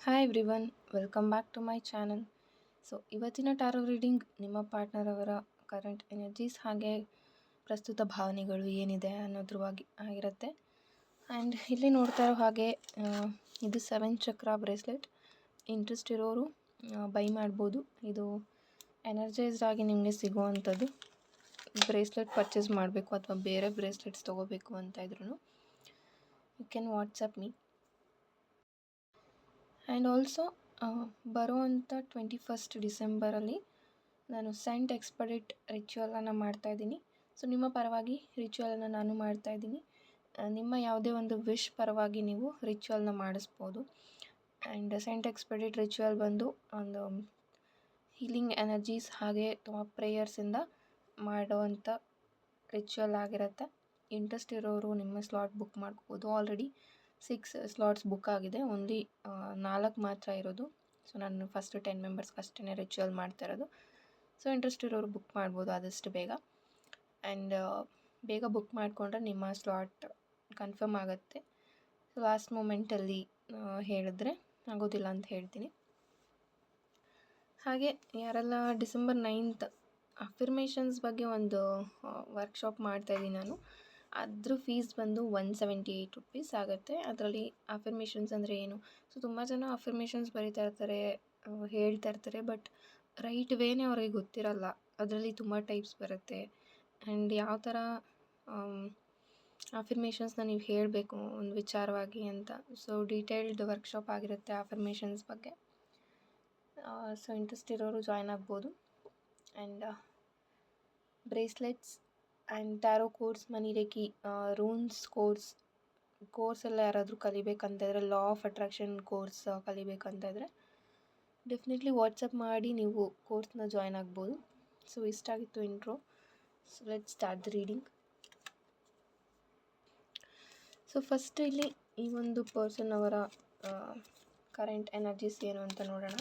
Hi everyone, welcome back to my channel. So ಇವತ್ತಿನ tarot reading ನಿಮ್ಮ partner ಅವರ current energies ಹಾಗೆ ಪ್ರಸ್ತುತ ಭಾವನೆಗಳು ಏನಿದೆ ಅನ್ನೋದ್ರವಾಗಿ ಆಗಿರುತ್ತೆ. ಆ್ಯಂಡ್ ಇಲ್ಲಿ ನೋಡ್ತಾ ಇರೋ ಹಾಗೆ ಇದು 7 ಚಕ್ರ ಬ್ರೇಸ್ಲೆಟ್. ಇಂಟ್ರೆಸ್ಟ್ ಇರೋರು ಬೈ ಮಾಡ್ಬೋದು. ಇದು ಎನರ್ಜೈಸ್ಡ್ ಆಗಿ ನಿಮಗೆ ಸಿಗುವಂಥದ್ದು. ಬ್ರೇಸ್ಲೆಟ್ ಪರ್ಚೇಸ್ ಮಾಡಬೇಕು ಅಥವಾ ಬೇರೆ ಬ್ರೇಸ್ಲೆಟ್ಸ್ ತೊಗೋಬೇಕು ಅಂತ ಇದ್ರೂ you can WhatsApp me. And also ಬರುವಂಥ 21 ಡಿಸೆಂಬರಲ್ಲಿ ನಾನು ಸೆಂಟ್ ಎಕ್ಸ್ಪೆಡಿಟ್ ರಿಚುವಲನ್ನು ಮಾಡ್ತಾಯಿದ್ದೀನಿ. ಸೊ ನಿಮ್ಮ ಪರವಾಗಿ ರಿಚುವಲನ್ನು ನಾನು ಮಾಡ್ತಾಯಿದ್ದೀನಿ. ನಿಮ್ಮ ಯಾವುದೇ ಒಂದು ವಿಶ್ ಪರವಾಗಿ ನೀವು ರಿಚುವಲ್ನ ಮಾಡಿಸ್ಬೋದು. ಆ್ಯಂಡ್ ಸೆಂಟ್ ಎಕ್ಸ್ಪೆಡಿಟ್ ರಿಚುವಲ್ ಬಂದು ಒಂದು ಹೀಲಿಂಗ್ ಎನರ್ಜೀಸ್ ಹಾಗೆ ತುಂಬ ಪ್ರೇಯರ್ಸಿಂದ ಮಾಡುವಂಥ ರಿಚುವಲ್ ಆಗಿರುತ್ತೆ. ಇಂಟ್ರೆಸ್ಟ್ ಇರೋರು ನಿಮ್ಮ ಸ್ಲಾಟ್ ಬುಕ್ ಮಾಡ್ಕೋಬೋದು. ಆಲ್ರೆಡಿ 6 ಸ್ಲಾಟ್ಸ್ ಬುಕ್ ಆಗಿದೆ, ಓನ್ಲಿ 4 ಮಾತ್ರ ಇರೋದು. ಸೊ ನಾನು ಫಸ್ಟ್ 10 ಮೆಂಬರ್ಸ್ಗೆ ಅಷ್ಟೇ ರಿಚುವಲ್ ಮಾಡ್ತಾ ಇರೋದು. ಸೊ ಇಂಟ್ರೆಸ್ಟ್ ಇರೋರು ಬುಕ್ ಮಾಡ್ಬೋದು ಆದಷ್ಟು ಬೇಗ. ಆ್ಯಂಡ್ ಬೇಗ ಬುಕ್ ಮಾಡಿಕೊಂಡ್ರೆ ನಿಮ್ಮ ಸ್ಲಾಟ್ ಕನ್ಫರ್ಮ್ ಆಗುತ್ತೆ. ಸೊ ಲಾಸ್ಟ್ ಮೂಮೆಂಟಲ್ಲಿ ಹೇಳಿದ್ರೆ ಆಗೋದಿಲ್ಲ ಅಂತ ಹೇಳ್ತೀನಿ. ಹಾಗೆ ಯಾರೆಲ್ಲ ಡಿಸೆಂಬರ್ 9th ಅಫರ್ಮೇಷನ್ಸ್ ಬಗ್ಗೆ ಒಂದು ವರ್ಕ್ಶಾಪ್ ಮಾಡ್ತಾಯಿದ್ದೀನಿ ನಾನು. ಅದ್ರ ಫೀಸ್ ಬಂದು 178 ರುಪೀಸ್ ಆಗುತ್ತೆ. ಅದರಲ್ಲಿ ಅಫರ್ಮೇಷನ್ಸ್ ಅಂದರೆ ಏನು? ಸೊ ತುಂಬ ಜನ ಅಫರ್ಮೇಷನ್ಸ್ ಬರಿತಾ ಇರ್ತಾರೆ, ಹೇಳ್ತಾ ಇರ್ತಾರೆ, ಬಟ್ ರೈಟ್ ವೇನೇ ಅವ್ರಿಗೆ ಗೊತ್ತಿರಲ್ಲ. ಅದರಲ್ಲಿ ತುಂಬ ಟೈಪ್ಸ್ ಬರುತ್ತೆ. ಆ್ಯಂಡ್ ಯಾವ ಥರ ಅಫರ್ಮೇಷನ್ಸ್ನ ನೀವು ಹೇಳಬೇಕು ಒಂದು ವಿಚಾರವಾಗಿ ಅಂತ. ಸೊ ಡೀಟೇಲ್ಡ್ ವರ್ಕ್ಶಾಪ್ ಆಗಿರುತ್ತೆ ಅಫರ್ಮೇಷನ್ಸ್ ಬಗ್ಗೆ. ಸೊ ಇಂಟ್ರೆಸ್ಟ್ ಇರೋರು ಜಾಯ್ನ್ ಆಗ್ಬೋದು. And bracelets and tarot course, money reiki, runes course ಎಲ್ಲ ಯಾರಾದರೂ ಕಲಿಬೇಕಂತ ಇದ್ದರೆ, ಲಾ ಆಫ್ ಅಟ್ರಾಕ್ಷನ್ ಕೋರ್ಸ್ ಕಲಿಬೇಕಂತ ಇದ್ದರೆ ಡೆಫಿನೆಟ್ಲಿ ವಾಟ್ಸಪ್ ಮಾಡಿ ನೀವು ಕೋರ್ಸ್ನ ಜಾಯ್ನ್ ಆಗ್ಬೋದು. ಸೊ ಇಷ್ಟಾಗಿತ್ತು intro. So let's start the reading. So first ಇಲ್ಲಿ ಈ ಒಂದು ಪರ್ಸನ್ ಅವರ ಕರೆಂಟ್ ಎನರ್ಜೀಸ್ ಏನು ಅಂತ ನೋಡೋಣ.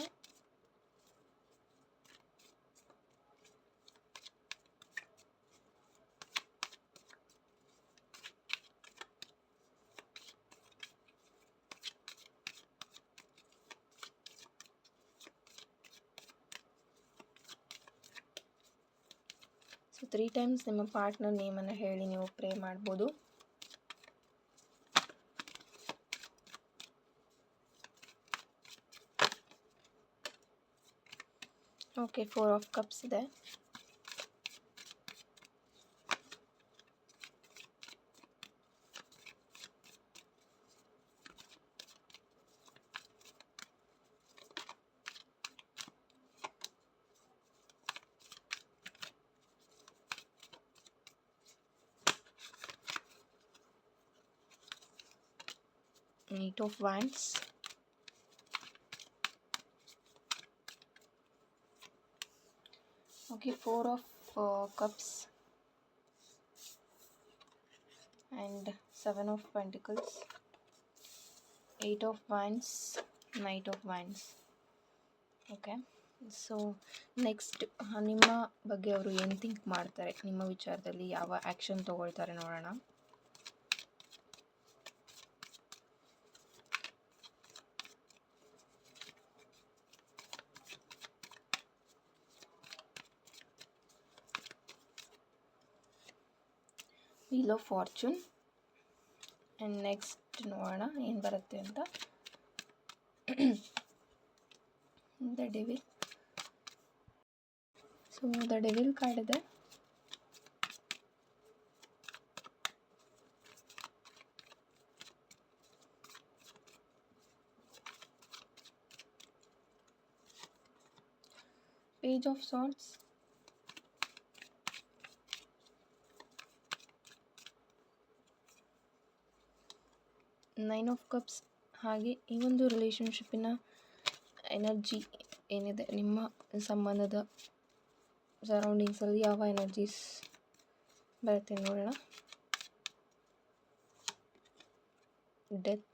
ಸೊ 3 ಟೈಮ್ಸ್ ನಿಮ್ಮ ಪಾರ್ಟ್ನರ್ ನೇಮನ್ನು ಹೇಳಿ ನೀವು ಪ್ರೇ ಮಾಡ್ಬೋದು. ಓಕೆ, 4 ಆಫ್ ಕಪ್ಸ್ ಇದೆ. Knight of Wands, okay, 4 of cups and 7 of pentacles, 8 of wands, Knight of wands. Okay, so next ನಿಮ್ಮ ಬಗ್ಗೆ ಅವರು ಏನು ಥಿಂಕ್ ಮಾಡ್ತಾರೆ, ನಿಮ್ಮ ವಿಚಾರದಲ್ಲಿ ಯಾವ ಆ್ಯಕ್ಷನ್ ತೊಗೊಳ್ತಾರೆ ನೋಡೋಣ. Wheel of fortune. And next ನೋಡೋಣ ಏನು ಬರುತ್ತೆ ಅಂತ. The devil. So the devil card ಇದೆ. Page of swords, nine of cups. ಹಾಗೆ ಈ ಒಂದು ರಿಲೇಷನ್ಶಿಪ್ಪಿನ ಎನರ್ಜಿ ಏನಿದೆ, ನಿಮ್ಮ ಸಂಬಂಧದ ಸರೌಂಡಿಂಗ್ಸಲ್ಲಿ ಯಾವ ಎನರ್ಜೀಸ್ ಬರುತ್ತೆ ನೋಡೋಣ. Death,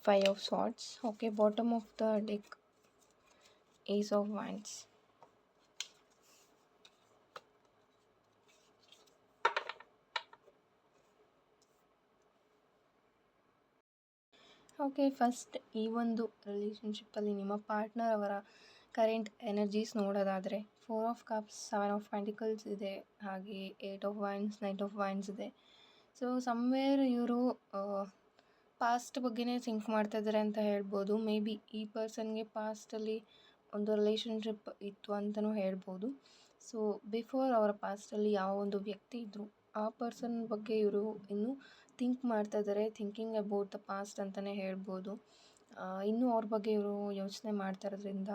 five of swords. Okay, bottom of the deck, ace of wands. Okay, first ಈ ಒಂದು ರಿಲೇಷನ್ಶಿಪ್ಪಲ್ಲಿ ನಿಮ್ಮ ಪಾರ್ಟ್ನರ್ ಅವರ ಕರೆಂಟ್ ಎನರ್ಜೀಸ್ ನೋಡೋದಾದರೆ 4 ಆಫ್ ಕಪ್ಸ್, 7 ಆಫ್ ಪೆಂಟಿಕಲ್ಸ್ ಇದೆ, ಹಾಗೆ 8 ಆಫ್ ವೈನ್ಸ್, 9 ಆಫ್ ವೈನ್ಸ್ ಇದೆ. ಸೊ ಸಮ್ವೇರ್ ಇವರು ಪಾಸ್ಟ್ ಬಗ್ಗೆನೇ ಥಿಂಕ್ ಮಾಡ್ತಾ ಇದ್ದಾರೆ ಅಂತ ಹೇಳ್ಬೋದು. ಮೇ ಬಿ ಈ ಪರ್ಸನ್ಗೆ ಪಾಸ್ಟಲ್ಲಿ ಒಂದು ರಿಲೇಷನ್ಶಿಪ್ ಇತ್ತು ಅಂತಲೂ ಹೇಳ್ಬೋದು. ಸೊ ಬಿಫೋರ್ ಅವರ ಪಾಸ್ಟಲ್ಲಿ ಯಾವ ಒಂದು ವ್ಯಕ್ತಿ ಇದ್ದರು, ಆ ಪರ್ಸನ್ ಬಗ್ಗೆ ಇವರು ಇನ್ನೂ ಥಿಂಕ್ ಮಾಡ್ತಾ ಇದ್ದಾರೆ. ಥಿಂಕಿಂಗ್ ಅಬೌಟ್ ದ ಪಾಸ್ಟ್ ಅಂತಲೇ ಹೇಳ್ಬೋದು. ಇನ್ನೂ ಅವ್ರ ಬಗ್ಗೆ ಇವರು ಯೋಚನೆ ಮಾಡ್ತಾ ಇರೋದ್ರಿಂದ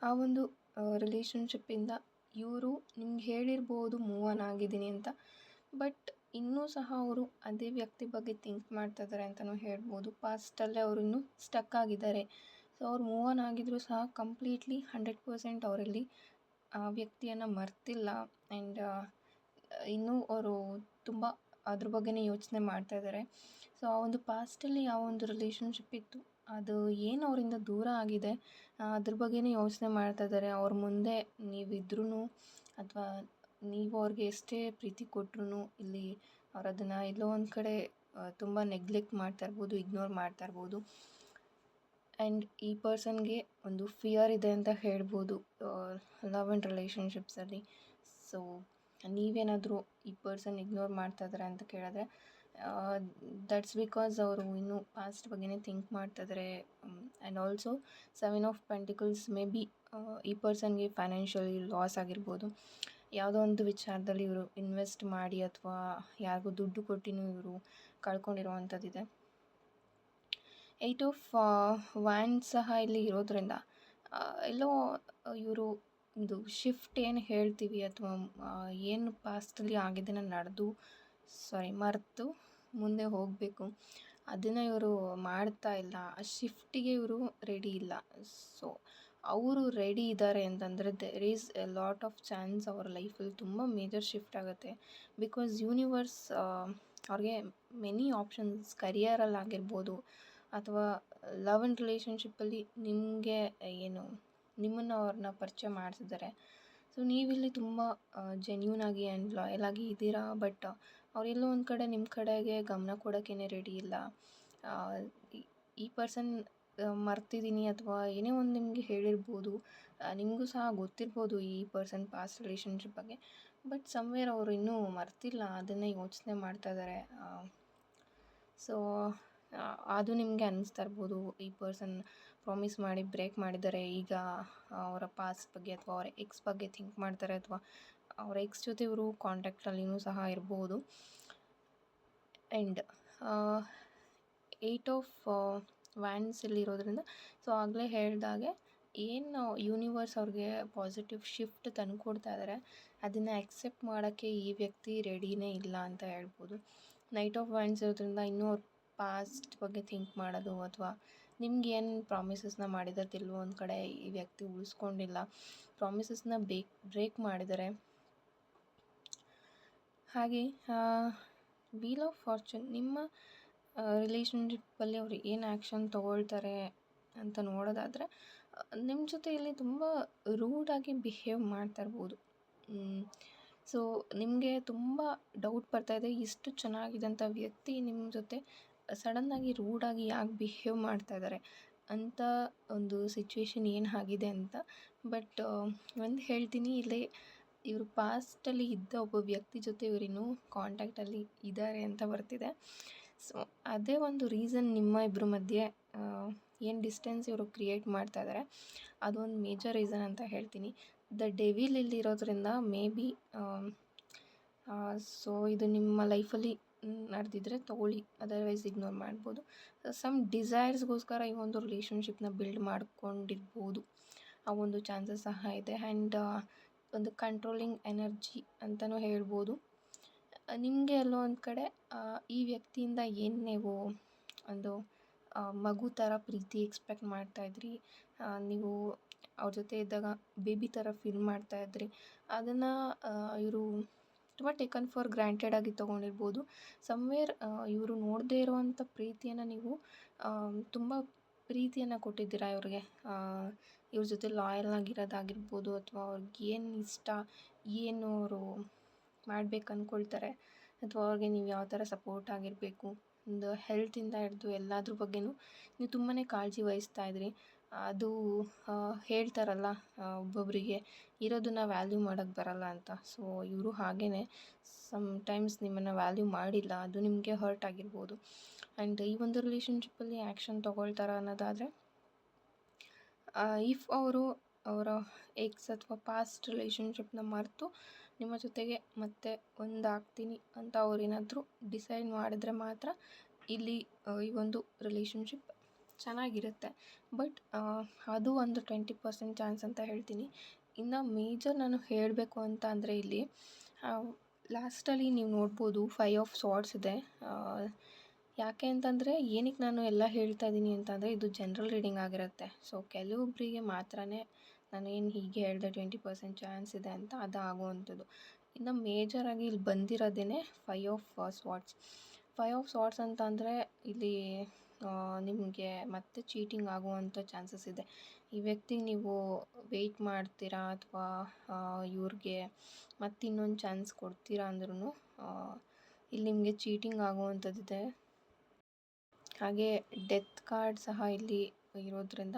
ಆ ಒಂದು ರಿಲೇಷನ್ಶಿಪ್ಪಿಂದ ಇವರು ನಿಮ್ಗೆ ಹೇಳಿರ್ಬೋದು ಮೂವ್ ಆನ್ ಆಗಿದ್ದೀನಿ ಅಂತ, ಬಟ್ ಇನ್ನೂ ಸಹ ಅವರು ಅದೇ ವ್ಯಕ್ತಿ ಬಗ್ಗೆ ಥಿಂಕ್ ಮಾಡ್ತಾ ಇದ್ದಾರೆ ಅಂತಲೂ ಹೇಳ್ಬೋದು. ಪಾಸ್ಟಲ್ಲೇ ಅವರು ಇನ್ನೂ ಸ್ಟಕ್ ಆಗಿದ್ದಾರೆ. ಸೊ ಅವ್ರು ಮೂವ್ ಆನ್ ಆಗಿದ್ರೂ ಸಹ ಕಂಪ್ಲೀಟ್ಲಿ 100% ಅವರಲ್ಲಿ ಆ ವ್ಯಕ್ತಿಯನ್ನು ಮರ್ತಿಲ್ಲ. ಆ್ಯಂಡ್ ಇನ್ನೂ ಅವರು ತುಂಬ ಅದ್ರ ಬಗ್ಗೆನೇ ಯೋಚನೆ ಮಾಡ್ತಾ ಇದ್ದಾರೆ. ಸೊ ಆ ಒಂದು ಪಾಸ್ಟಲ್ಲಿ ಯಾವ ಒಂದು ರಿಲೇಷನ್ಶಿಪ್ ಇತ್ತು, ಅದು ಏನು ಅವರಿಂದ ದೂರ ಆಗಿದೆ, ಅದ್ರ ಬಗ್ಗೆನೇ ಯೋಚನೆ ಮಾಡ್ತಾ ಇದ್ದಾರೆ. ಅವ್ರ ಮುಂದೆ ನೀವಿದ್ರೂ ಅಥವಾ ನೀವು ಅವ್ರಿಗೆ ಎಷ್ಟೇ ಪ್ರೀತಿ ಕೊಟ್ರೂ ಇಲ್ಲಿ ಅವ್ರು ಅದನ್ನು ಎಲ್ಲೋ ಒಂದು ಕಡೆ ತುಂಬ ನೆಗ್ಲೆಕ್ಟ್ ಮಾಡ್ತಾ ಇರ್ಬೋದು, ಇಗ್ನೋರ್ ಮಾಡ್ತಾ ಇರ್ಬೋದು. ಆ್ಯಂಡ್ ಈ ಪರ್ಸನ್ಗೆ ಒಂದು ಫಿಯರ್ ಇದೆ ಅಂತ ಹೇಳ್ಬೋದು ಲವ್ ಆ್ಯಂಡ್ ರಿಲೇಷನ್ಶಿಪ್ಸಲ್ಲಿ. ಸೊ ನೀವೇನಾದರೂ ಈ ಪರ್ಸನ್ ಇಗ್ನೋರ್ ಮಾಡ್ತಾ ಇದ್ದಾರೆ ಅಂತ ಕೇಳಿದ್ರೆ ದಟ್ಸ್ ಬಿಕಾಸ್ ಅವರು ಇನ್ನೂ ಪಾಸ್ಟ್ ಬಗ್ಗೆನೇ ಥಿಂಕ್ ಮಾಡ್ತಾ ಇದ್ದಾರೆ. And also 7 of pentacles may be ಈ ಪರ್ಸನ್ಗೆ ಫೈನಾನ್ಷಿಯಲಿ ಲಾಸ್ ಆಗಿರ್ಬೋದು. ಯಾವುದೋ ಒಂದು ವಿಚಾರದಲ್ಲಿ ಇವರು ಇನ್ವೆಸ್ಟ್ ಮಾಡಿ ಅಥವಾ ಯಾರಿಗೂ ದುಡ್ಡು ಕೊಟ್ಟಿನೂ ಇವರು ಕಳ್ಕೊಂಡಿರೋವಂಥದ್ದಿದೆ. 8 ಆಫ್ ವೈನ್ಸ್ ಸಹ ಇಲ್ಲಿ ಇರೋದ್ರಿಂದ ಎಲ್ಲೋ ಇವರು ಒಂದು ಶಿಫ್ಟ್ ಏನು ಹೇಳ್ತೀವಿ ಅಥವಾ ಏನು ಪಾಸ್ಟಲ್ಲಿ ಆಗಿದ್ದನ್ನು ಮರೆತು ಮುಂದೆ ಹೋಗಬೇಕು, ಅದನ್ನು ಇವರು ಮಾಡ್ತಾ ಇಲ್ಲ. ಆ ಶಿಫ್ಟಿಗೆ ಇವರು ರೆಡಿ ಇಲ್ಲ. ಸೊ ಅವರು ರೆಡಿ ಇದ್ದಾರೆ ಅಂತಂದರೆ there is a lot of chance ಅವರ ಲೈಫಲ್ಲಿ ತುಂಬ ಮೇಜರ್ ಶಿಫ್ಟ್ ಆಗುತ್ತೆ. ಬಿಕಾಸ್ ಯೂನಿವರ್ಸ್ ಅವ್ರಿಗೆ ಮೆನಿ ಆಪ್ಷನ್ಸ್ ಕರಿಯರಲ್ಲಾಗಿರ್ಬೋದು ಅಥವಾ ಲವ್ ಆ್ಯಂಡ್ ರಿಲೇಷನ್ಶಿಪ್ಪಲ್ಲಿ ನಿಮಗೆ ನಿಮ್ಮನ್ನು ಅವ್ರನ್ನ ಪರಿಚಯ ಮಾಡಿಸಿದ್ದಾರೆ. ಸೊ ನೀವಿಲ್ಲಿ ತುಂಬ ಜೆನ್ಯೂನ್ ಆಗಿ ಆ್ಯಂಡ್ ಲಾಯಲ್ ಆಗಿ ಇದ್ದೀರಾ. ಬಟ್ ಅವರೆಲ್ಲೋ ಒಂದು ಕಡೆ ನಿಮ್ಮ ಕಡೆಗೆ ಗಮನ ಕೊಡೋಕ್ಕೇ ರೆಡಿ ಇಲ್ಲ. ಈ ಪರ್ಸನ್ ಮರ್ತಿದ್ದೀನಿ ಅಥವಾ ಏನೇ ಒಂದು ನಿಮಗೆ ಹೇಳಿರ್ಬೋದು, ನಿಮಗೂ ಸಹ ಗೊತ್ತಿರ್ಬೋದು ಈ ಪರ್ಸನ್ ಪಾಸ್ಟ್ ರಿಲೇಷನ್ಶಿಪ್ ಬಗ್ಗೆ. ಬಟ್ ಸಮ್ವೇರ್ ಅವರು ಇನ್ನೂ ಮರ್ತಿಲ್ಲ, ಅದನ್ನೇ ಯೋಚನೆ ಮಾಡ್ತಾ ಇದ್ದಾರೆ. ಸೊ ಅದು ನಿಮಗೆ ಅನ್ನಿಸ್ತಾ ಇರ್ಬೋದು, ಈ ಪರ್ಸನ್ ಪ್ರಾಮಿಸ್ ಮಾಡಿ ಬ್ರೇಕ್ ಮಾಡಿದ್ದಾರೆ, ಈಗ ಅವರ ಪಾಸ್ಟ್ ಬಗ್ಗೆ ಅಥವಾ ಅವರ ಎಕ್ಸ್ ಬಗ್ಗೆ ಥಿಂಕ್ ಮಾಡ್ತಾರೆ ಅಥವಾ ಅವರ ಎಕ್ಸ್ ಜೊತೆ ಇವರು ಕಾಂಟ್ಯಾಕ್ಟಲ್ಲಿನೂ ಸಹ ಇರ್ಬೋದು. ಆ್ಯಂಡ್ 8 ಆಫ್ ವೈನ್ಸ್ ಇರೋದ್ರಿಂದ ಸೊ ಆಗಲೇ ಹೇಳಿದಾಗೆ ಏನು ಯೂನಿವರ್ಸ್ ಅವ್ರಿಗೆ ಪಾಸಿಟಿವ್ ಶಿಫ್ಟ್ ತಂದುಕೊಡ್ತಾ ಇದ್ದಾರೆ, ಅದನ್ನು ಅಕ್ಸೆಪ್ಟ್ ಮಾಡೋಕ್ಕೆ ಈ ವ್ಯಕ್ತಿ ರೆಡಿನೇ ಇಲ್ಲ ಅಂತ ಹೇಳ್ಬೋದು. 9 ಆಫ್ ವೈನ್ಸ್ ಇರೋದ್ರಿಂದ ಇನ್ನೂ ಅವ್ರು ಪಾಸ್ಟ್ ಬಗ್ಗೆ ಥಿಂಕ್ ಮಾಡೋದು ಅಥವಾ ನಿಮ್ಗೆ ಏನು ಪ್ರಾಮಿಸಸ್ನ ಮಾಡಿದ್ದೆಲ್ಲೋ ಒಂದು ಕಡೆ ಈ ವ್ಯಕ್ತಿ ಉಳಿಸ್ಕೊಂಡಿಲ್ಲ, ಪ್ರಾಮಿಸಸ್ನ ಬ್ರೇಕ್ ಮಾಡಿದ್ದಾರೆ. ಹಾಗೆ ವೀಲ್ ಆಫ್ ಫಾರ್ಚೂನ್ ನಿಮ್ಮ ರಿಲೇಷನ್ಶಿಪ್ಪಲ್ಲಿ ಅವರು ಏನು ಆ್ಯಕ್ಷನ್ ತೊಗೊಳ್ತಾರೆ ಅಂತ ನೋಡೋದಾದರೆ ನಿಮ್ಮ ಜೊತೆ ಇಲ್ಲಿ ತುಂಬ ರೂಡಾಗಿ ಬಿಹೇವ್ ಮಾಡ್ತಾ ಇರ್ಬೋದು. ಸೊ ನಿಮಗೆ ತುಂಬ ಡೌಟ್ ಬರ್ತಾಯಿದೆ, ಇಷ್ಟು ಚೆನ್ನಾಗಿದ್ದಂಥ ವ್ಯಕ್ತಿ ನಿಮ್ಮ ಜೊತೆ ಸಡನ್ನಾಗಿ ರೂಡಾಗಿ ಯಾಕೆ ಬಿಹೇವ್ ಮಾಡ್ತಾ ಇದ್ದಾರೆ ಅಂತ ಒಂದು ಸಿಚುವೇಶನ್ ಏನು ಆಗಿದೆ ಅಂತ. ಬಟ್ ಒಂದು ಹೇಳ್ತೀನಿ, ಇಲ್ಲಿ ಇವರು ಪಾಸ್ಟಲ್ಲಿ ಇದ್ದ ಒಬ್ಬ ವ್ಯಕ್ತಿ ಜೊತೆ ಇವರಿನ್ನೂ ಕಾಂಟ್ಯಾಕ್ಟಲ್ಲಿ ಇದ್ದಾರೆ ಅಂತ ಬರ್ತಿದೆ. ಸೊ ಅದೇ ಒಂದು ರೀಸನ್ ನಿಮ್ಮ ಇಬ್ಬರ ಮಧ್ಯೆ ಏನು ಡಿಸ್ಟೆನ್ಸ್ ಇವರು ಕ್ರಿಯೇಟ್ ಮಾಡ್ತಾ ಇದ್ದಾರೆ, ಅದೊಂದು ಮೇಜರ್ ರೀಸನ್ ಅಂತ ಹೇಳ್ತೀನಿ. ದ ಡೆವಿಲ್ ಇಲ್ಲಿರೋದ್ರಿಂದ ಮೇ ಬಿ ಸೊ ಇದು ನಿಮ್ಮ ಲೈಫಲ್ಲಿ ನಡೆದಿದ್ರೆ ತೊಗೊಳ್ಳಿ, ಅದರ್ವೈಸ್ ಇಗ್ನೋರ್ ಮಾಡ್ಬೋದು. ಸಮ್ ಡಿಸೈರ್ಸ್ಗೋಸ್ಕರ ಈ ಒಂದು ರಿಲೇಷನ್ಶಿಪ್ನ ಬಿಲ್ಡ್ ಮಾಡ್ಕೊಂಡಿರ್ಬೋದು, ಆ ಒಂದು ಚಾನ್ಸಸ್ ಸಹ ಇದೆ. ಆ್ಯಂಡ್ ಒಂದು ಕಂಟ್ರೋಲಿಂಗ್ ಎನರ್ಜಿ ಅಂತಲೂ ಹೇಳ್ಬೋದು. ನಿಮಗೆ ಎಲ್ಲೋ ಒಂದು ಕಡೆ ಈ ವ್ಯಕ್ತಿಯಿಂದ ಏನು ನೀವು ಒಂದು ಮಗು ಥರ ಪ್ರೀತಿ ಎಕ್ಸ್ಪೆಕ್ಟ್ ಮಾಡ್ತಾಯಿದ್ರಿ, ನೀವು ಅವ್ರ ಜೊತೆ ಇದ್ದಾಗ ಬೇಬಿ ಥರ ಫೀಲ್ ಮಾಡ್ತಾಯಿದ್ರಿ, ಅದನ್ನು ಇವರು ತುಂಬ ಟೇಕನ್ ಫಾರ್ ಗ್ರ್ಯಾಂಟೆಡ್ ಆಗಿ ತೊಗೊಂಡಿರ್ಬೋದು. ಸಮ್ವೇರ್ ಇವರು ನೋಡದೇ ಇರುವಂಥ ಪ್ರೀತಿಯನ್ನು ನೀವು ತುಂಬ ಪ್ರೀತಿಯನ್ನು ಕೊಟ್ಟಿದ್ದೀರಾ ಇವ್ರಿಗೆ. ಇವ್ರ ಜೊತೆ ಲಾಯಲ್ ಆಗಿರೋದಾಗಿರ್ಬೋದು ಅಥವಾ ಅವ್ರಿಗೆ ಏನು ಇಷ್ಟ, ಏನು ಅವರು ಮಾಡ್ಬೇಕು ಅಂದ್ಕೊಳ್ತಾರೆ ಅಥವಾ ಅವ್ರಿಗೆ ನೀವು ಯಾವ ಥರ ಸಪೋರ್ಟ್ ಆಗಿರಬೇಕು, ಒಂದು ಹೆಲ್ತಿಂದ ಹಿಡಿದು ಎಲ್ಲದ್ರ ಬಗ್ಗೆನೂ ನೀವು ತುಂಬಾ ಕಾಳಜಿ ವಹಿಸ್ತಾ ಇದ್ರಿ. ಅದು ಹೇಳ್ತಾರಲ್ಲ, ಒಬ್ಬೊಬ್ಬರಿಗೆ ಇರೋದನ್ನ ವ್ಯಾಲ್ಯೂ ಮಾಡೋಕ್ಕೆ ಬರಲ್ಲ ಅಂತ. ಸೊ ಇವರು ಹಾಗೇ ಸಮ್ಟೈಮ್ಸ್ ನಿಮ್ಮನ್ನು ವ್ಯಾಲ್ಯೂ ಮಾಡಿಲ್ಲ, ಅದು ನಿಮಗೆ ಹರ್ಟ್ ಆಗಿರ್ಬೋದು. ಆ್ಯಂಡ್ ಈ ಒಂದು ರಿಲೇಷನ್ಶಿಪ್ಪಲ್ಲಿ ಆ್ಯಕ್ಷನ್ ತೊಗೊಳ್ತಾರೆ ಅನ್ನೋದಾದರೆ, ಇಫ್ ಅವರು ಅವರ ಎಕ್ಸ್ ಅಥವಾ ಪಾಸ್ಟ್ ರಿಲೇಷನ್ಶಿಪ್ನ ಮರೆತು ನಿಮ್ಮ ಜೊತೆಗೆ ಮತ್ತೆ ಒಂದಾಗ್ತೀನಿ ಅಂತ ಅವ್ರೇನಾದರೂ ಡಿಸೈಡ್ ಮಾಡಿದ್ರೆ ಮಾತ್ರ ಇಲ್ಲಿ ಈ ಒಂದು ರಿಲೇಷನ್ಶಿಪ್ ಚೆನ್ನಾಗಿರುತ್ತೆ. ಬಟ್ ಅದು ಒಂದು 20% ಚಾನ್ಸ್ ಅಂತ ಹೇಳ್ತೀನಿ. ಇನ್ನು ಮೇಜರ್ ನಾನು ಹೇಳಬೇಕು ಅಂತ ಅಂದರೆ ಇಲ್ಲಿ ಲಾಸ್ಟಲ್ಲಿ ನೀವು ನೋಡ್ಬೋದು 5 ಆಫ್ ಸಾರ್ಟ್ಸ್ ಇದೆ. ಯಾಕೆ ಅಂತಂದರೆ, ಏನಕ್ಕೆ ನಾನು ಎಲ್ಲ ಹೇಳ್ತಾ ಇದ್ದೀನಿ ಅಂತಂದರೆ, ಇದು ಜನರಲ್ ರೀಡಿಂಗ್ ಆಗಿರುತ್ತೆ. ಸೊ ಕೆಲವೊಬ್ಬರಿಗೆ ಮಾತ್ರ ನಾನೇನು ಹೀಗೆ ಹೇಳಿದೆ 20% ಚಾನ್ಸ್ ಇದೆ ಅಂತ ಅದು ಆಗುವಂಥದ್ದು. ಇನ್ನು ಮೇಜರಾಗಿ ಇಲ್ಲಿ ಬಂದಿರೋದೇ 5 ಆಫ್ ಸಾರ್ಟ್ಸ್. 5 ಆಫ್ ಸಾರ್ಟ್ಸ್ ಅಂತ ಅಂದರೆ ಇಲ್ಲಿ ನಿಮಗೆ ಮತ್ತೆ ಚೀಟಿಂಗ್ ಆಗುವಂಥ ಚಾನ್ಸಸ್ ಇದೆ. ಈ ವ್ಯಕ್ತಿಗೆ ನೀವು ವೆಯ್ಟ್ ಮಾಡ್ತೀರಾ ಅಥವಾ ಇವ್ರಿಗೆ ಮತ್ತೆ ಇನ್ನೊಂದು ಚಾನ್ಸ್ ಕೊಡ್ತೀರಾ ಅಂದ್ರೂ ಇಲ್ಲಿ ನಿಮಗೆ ಚೀಟಿಂಗ್ ಆಗುವಂಥದ್ದಿದೆ. ಹಾಗೆ ಡೆತ್ ಕಾರ್ಡ್ ಸಹ ಇಲ್ಲಿ ಇರೋದ್ರಿಂದ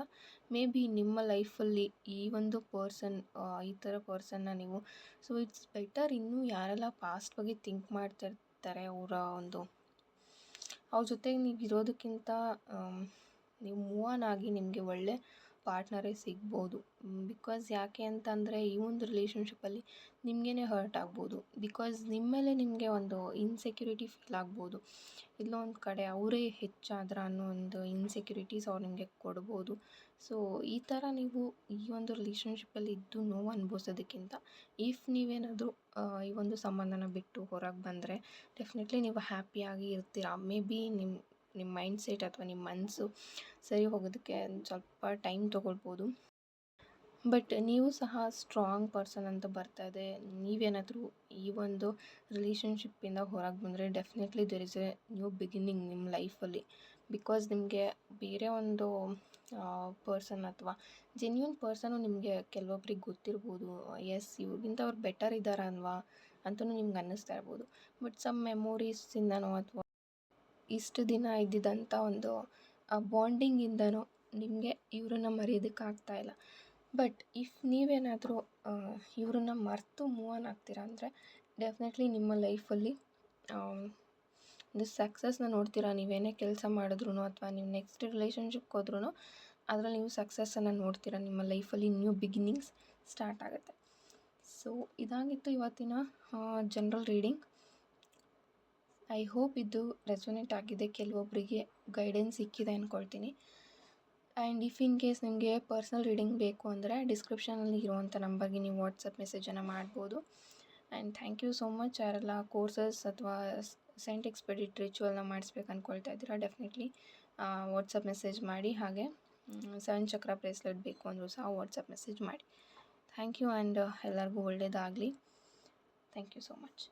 ಮೇ ಬಿ ನಿಮ್ಮ ಲೈಫಲ್ಲಿ ಈ ಒಂದು ಪರ್ಸನ್, ಈ ಥರ ಪರ್ಸನ್ನ ನೀವು, ಸೊ ಇಟ್ಸ್ ಬೆಟರ್ ಇನ್ನೂ ಯಾರೆಲ್ಲ ಪಾಸ್ಟ್ ಬಗ್ಗೆ ಥಿಂಕ್ ಮಾಡ್ತಿರ್ತಾರೆ ಅವ್ರ ಜೊತೆಗೆ ನೀವು ಇರೋದಕ್ಕಿಂತ ನೀವು ಮೂವ್ ಆನ್ ಆಗಿ ನಿಮಗೆ ಒಳ್ಳೆ ಪಾರ್ಟ್ನರೇ ಸಿಗ್ಬೋದು. ಬಿಕಾಸ್ ಯಾಕೆ ಅಂತಂದರೆ, ಈ ಒಂದು ರಿಲೇಷನ್ಶಿಪ್ಪಲ್ಲಿ ನಿಮಗೇ ಹರ್ಟ್ ಆಗ್ಬೋದು. ಬಿಕಾಸ್ ನಿಮ್ಮ ಮೇಲೆ ನಿಮಗೆ ಒಂದು ಇನ್ಸೆಕ್ಯೂರಿಟಿ ಫೀಲ್ ಆಗ್ಬೋದು. ಎಲ್ಲೋ ಒಂದು ಕಡೆ ಅವರೇ ಹೆಚ್ಚಾದ್ರ ಅನ್ನೋ ಒಂದು ಇನ್ಸೆಕ್ಯೂರಿಟೀಸ್ ಅವ್ರು ನಿಮಗೆ ಕೊಡ್ಬೋದು. ಸೊ ಈ ಥರ ನೀವು ಈ ಒಂದು ರಿಲೇಷನ್ಶಿಪ್ಪಲ್ಲಿ ಇದ್ದು ನೋವು ಅನುಭವಿಸೋದಕ್ಕಿಂತ, ಇಫ್ ನೀವೇನಾದರೂ ಈ ಒಂದು ಸಂಬಂಧನ ಬಿಟ್ಟು ಹೊರಗೆ ಬಂದರೆ ಡೆಫಿನೆಟ್ಲಿ ನೀವು ಹ್ಯಾಪಿಯಾಗಿ ಇರ್ತೀರ. ಮೇ ಬಿ ನಿಮ್ಮ ಮೈಂಡ್ಸೆಟ್ ಅಥವಾ ನಿಮ್ಮ ಮನಸ್ಸು ಸರಿ ಹೋಗೋದಕ್ಕೆ ಸ್ವಲ್ಪ ಟೈಮ್ ತೊಗೊಳ್ಬೋದು. ಬಟ್ ನೀವು ಸಹ ಸ್ಟ್ರಾಂಗ್ ಪರ್ಸನ್ ಅಂತ ಬರ್ತಾ ಇದೆ. ನೀವೇನಾದರೂ ಈ ಒಂದು ರಿಲೇಷನ್ಶಿಪ್ಪಿಂದ ಹೊರಗೆ ಬಂದರೆ definitely there is a new beginning ನಿಮ್ಮ ಲೈಫಲ್ಲಿ. ಬಿಕಾಸ್ ನಿಮಗೆ ಬೇರೆ ಒಂದು ಪರ್ಸನ್ ಅಥವಾ ಜೆನ್ಯೂನ್ ಪರ್ಸನು ನಿಮಗೆ ಕೆಲವೊಬ್ರಿಗೆ ಗೊತ್ತಿರ್ಬೋದು. ಎಸ್, ಇವ್ರಿಗಿಂತ ಅವ್ರು ಬೆಟರ್ ಇದ್ದಾರಲ್ವಾ ಅಂತಲೂ ನಿಮ್ಗೆ ಅನ್ನಿಸ್ತಾ ಇರ್ಬೋದು. ಬಟ್ ಸಮ್ ಮೆಮೊರೀಸಿಂದನೋ ಅಥವಾ ಇಷ್ಟು ದಿನ ಇದ್ದಿದ್ದಂಥ ಒಂದು ಬಾಂಡಿಂಗಿಂದನೋ ನಿಮಗೆ ಇವ್ರನ್ನ ಮರೆಯೋದಕ್ಕಾಗ್ತಾಯಿಲ್ಲ. ಬಟ್ ಇಫ್ ನೀವೇನಾದರೂ ಇವ್ರನ್ನ ಮರೆತು ಮೂವ್ ಆನ್ ಆಗ್ತೀರಾ ಅಂದರೆ ಡೆಫಿನೆಟ್ಲಿ ನಿಮ್ಮ ಲೈಫಲ್ಲಿ ಒಂದು ಸಕ್ಸಸ್ನ ನೋಡ್ತೀರಾ. ನೀವೇನೇ ಕೆಲಸ ಮಾಡಿದ್ರೂ ಅಥವಾ ನೀವು ನೆಕ್ಸ್ಟ್ ರಿಲೇಷನ್ಶಿಪ್ಗೆ ಹೋದ್ರೂ ಅದರಲ್ಲಿ ನೀವು ಸಕ್ಸಸ್ಸನ್ನು ನೋಡ್ತೀರಾ. ನಿಮ್ಮ ಲೈಫಲ್ಲಿ ನ್ಯೂ ಬಿಗಿನಿಂಗ್ಸ್ ಸ್ಟಾರ್ಟ್ ಆಗುತ್ತೆ. ಸೊ ಇದಾಗಿತ್ತು ಇವತ್ತಿನ ಜನರಲ್ ರೀಡಿಂಗ್. ಐ ಹೋಪ್ ಇದು ರೆಸೊನೇಟ್ ಆಗಿದೆ, ಕೆಲವೊಬ್ಬರಿಗೆ ಗೈಡೆನ್ಸ್ ಸಿಕ್ಕಿದೆ ಅಂದ್ಕೊಳ್ತೀನಿ. ಆ್ಯಂಡ್ ಇಫ್ ಇನ್ ಕೇಸ್ ನಿಮಗೆ ಪರ್ಸ್ನಲ್ ರೀಡಿಂಗ್ ಬೇಕು ಅಂದರೆ ಡಿಸ್ಕ್ರಿಪ್ಷನಲ್ಲಿ ಇರುವಂಥ ನಂಬರ್ಗೆ ನೀವು ವಾಟ್ಸಪ್ ಮೆಸೇಜನ್ನು ಮಾಡ್ಬೋದು. And thank you so much. ಯಾರೆಲ್ಲ ಕೋರ್ಸಸ್ ಅಥವಾ ಸೈಂಟ್ ಎಕ್ಸ್ಪೆಡಿಟ್ ರಿಚುವಲ್ನ ಮಾಡಿಸ್ಬೇಕು ಅಂದ್ಕೊಳ್ತಾ ಇದ್ದೀರಾ, ಡೆಫಿನೆಟ್ಲಿ ವಾಟ್ಸಪ್ ಮೆಸೇಜ್ ಮಾಡಿ. ಹಾಗೆ 7 ಚಕ್ರ ಬ್ರೇಸ್ಲೆಟ್ ಬೇಕು ಅಂದರೂ ಸಹ ವಾಟ್ಸಪ್ ಮೆಸೇಜ್ ಮಾಡಿ. Thank you. ಆ್ಯಂಡ್ ಎಲ್ಲರಿಗೂ ಒಳ್ಳೆಯದಾಗಲಿ. Thank you so much.